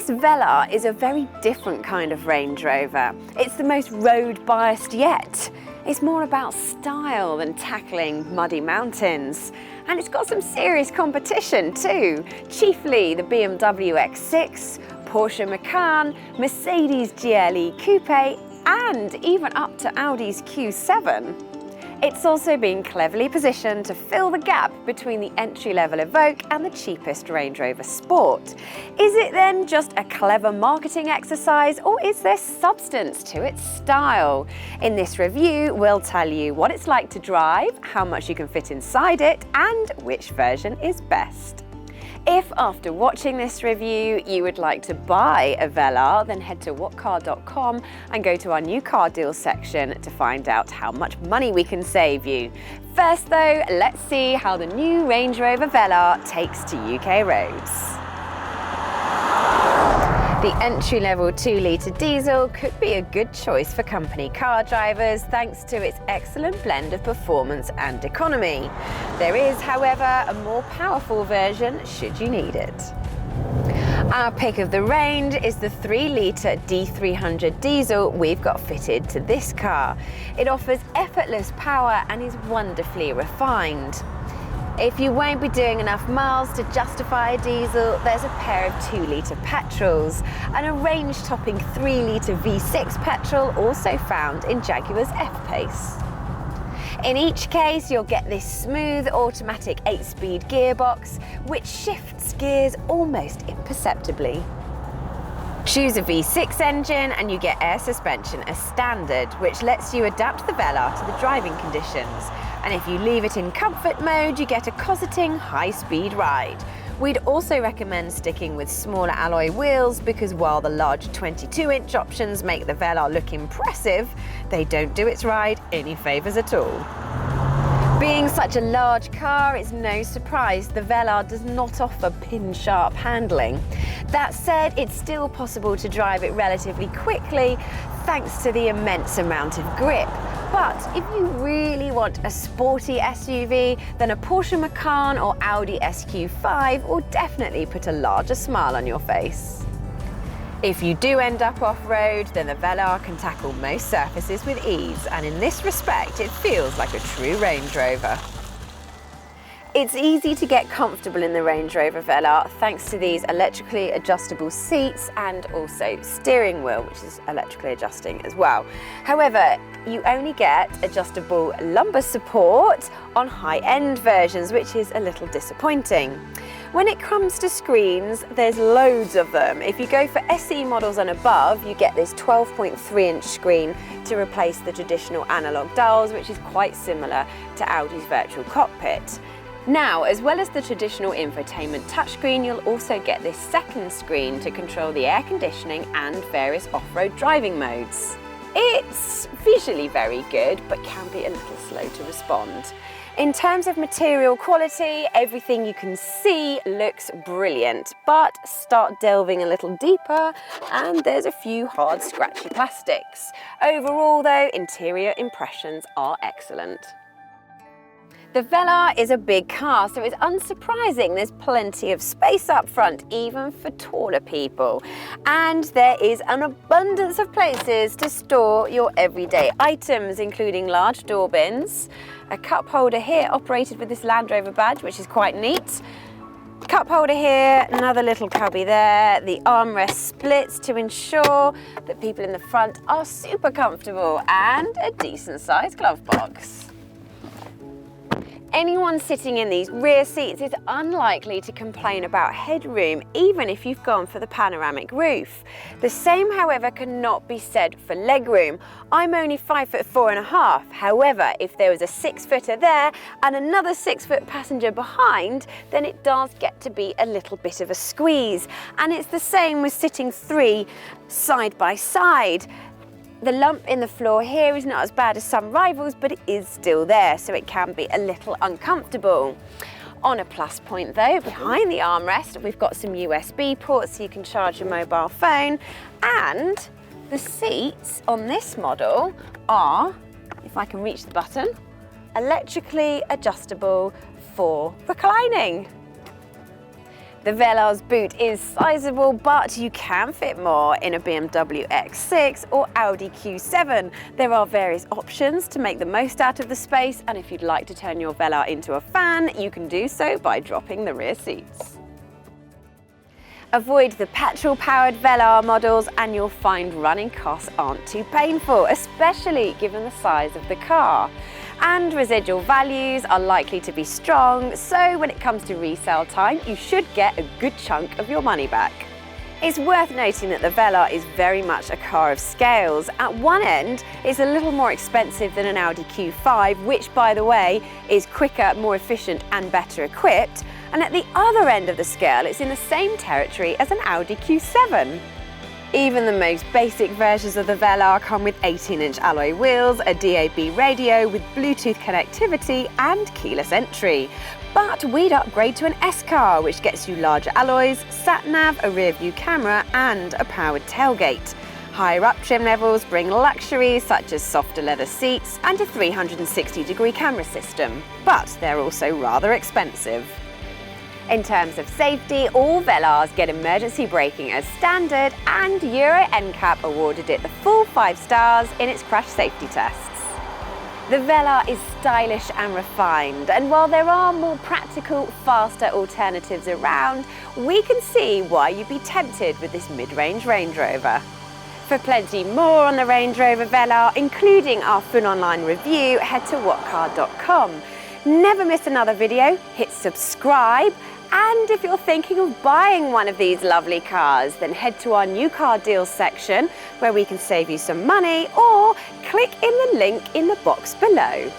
This Velar is a very different kind of Range Rover. It's the most road-biased yet. It's more about style than tackling muddy mountains. And it's got some serious competition too, chiefly the BMW X6, Porsche Macan, Mercedes GLE Coupe, and even up to Audi's Q7. It's also been cleverly positioned to fill the gap between the entry-level Evoque and the cheapest Range Rover Sport. Is it then just a clever marketing exercise, or is there substance to its style? In this review, we'll tell you what it's like to drive, how much you can fit inside it, and which version is best. If after watching this review you would like to buy a Velar, then head to whatcar.com and go to our new car deals section to find out how much money we can save you. First though, let's see how the new Range Rover Velar takes to UK roads. The entry-level 2-litre diesel could be a good choice for company car drivers thanks to its excellent blend of performance and economy. There is, however, a more powerful version should you need it. Our pick of the range is the 3-litre D300 diesel we've got fitted to this car. It offers effortless power and is wonderfully refined. If you won't be doing enough miles to justify a diesel, there's a pair of 2-litre petrols and a range-topping 3-litre V6 petrol also found in Jaguar's F-Pace. In each case, you'll get this smooth automatic 8-speed gearbox, which shifts gears almost imperceptibly. Choose a V6 engine and you get air suspension as standard, which lets you adapt the Velar to the driving conditions. And if you leave it in comfort mode, you get a cosseting high-speed ride. We'd also recommend sticking with smaller alloy wheels because while the large 22-inch options make the Velar look impressive, they don't do its ride any favours at all. Being such a large car, it's no surprise the Velar does not offer pin-sharp handling. That said, it's still possible to drive it relatively quickly thanks to the immense amount of grip. But if you really want a sporty SUV, then a Porsche Macan or Audi SQ5 will definitely put a larger smile on your face. If you do end up off-road, then the Velar can tackle most surfaces with ease, and in this respect, it feels like a true Range Rover. It's easy to get comfortable in the Range Rover Velar thanks to these electrically adjustable seats and also steering wheel, which is electrically adjusting as well. However, you only get adjustable lumbar support on high-end versions, which is a little disappointing. When it comes to screens, there's loads of them. If you go for SE models and above, you get this 12.3-inch screen to replace the traditional analog dials, which is quite similar to Audi's virtual cockpit. Now, as well as the traditional infotainment touchscreen, you'll also get this second screen to control the air conditioning and various off-road driving modes. It's visually very good, but can be a little slow to respond. In terms of material quality, everything you can see looks brilliant, but start delving a little deeper and there's a few hard, scratchy plastics. Overall though, interior impressions are excellent. The Velar is a big car, so it's unsurprising there's plenty of space up front, even for taller people. And there is an abundance of places to store your everyday items, including large door bins, a cup holder here operated with this Land Rover badge, which is quite neat. Cup holder here, another little cubby there, the armrest splits to ensure that people in the front are super comfortable, and a decent sized glove box. Anyone sitting in these rear seats is unlikely to complain about headroom, even if you've gone for the panoramic roof. The same, however, cannot be said for legroom. I'm only 5'4½". However, if there was a 6-footer there and another 6-foot passenger behind, then it does get to be a little bit of a squeeze. And it's the same with sitting 3 side by side. The lump in the floor here is not as bad as some rivals, but it is still there, so it can be a little uncomfortable. On a plus point though, behind the armrest, we've got some USB ports so you can charge your mobile phone, and the seats on this model are, if I can reach the button, electrically adjustable for reclining. The Velar's boot is sizable, but you can fit more in a BMW X6 or Audi Q7. There are various options to make the most out of the space, and if you'd like to turn your Velar into a fan, you can do so by dropping the rear seats. Avoid the petrol-powered Velar models and you'll find running costs aren't too painful, especially given the size of the car. And residual values are likely to be strong, so when it comes to resale time, you should get a good chunk of your money back. It's worth noting that the Velar is very much a car of scales. At one end, it's a little more expensive than an Audi Q5, which, by the way, is quicker, more efficient and better equipped. And at the other end of the scale, it's in the same territory as an Audi Q7. Even the most basic versions of the Velar come with 18-inch alloy wheels, a DAB radio with Bluetooth connectivity and keyless entry. But we'd upgrade to an S-Car, which gets you larger alloys, sat-nav, a rear-view camera and a powered tailgate. Higher up trim levels bring luxuries such as softer leather seats and a 360-degree camera system. But they're also rather expensive. In terms of safety, all Velars get emergency braking as standard, and Euro NCAP awarded it the full 5 stars in its crash safety tests. The Velar is stylish and refined, and while there are more practical, faster alternatives around, we can see why you'd be tempted with this mid-range Range Rover. For plenty more on the Range Rover Velar, including our full online review, head to whatcar.com. Never miss another video, hit subscribe, and if you're thinking of buying one of these lovely cars, then head to our new car deals section where we can save you some money, or click in the link in the box below.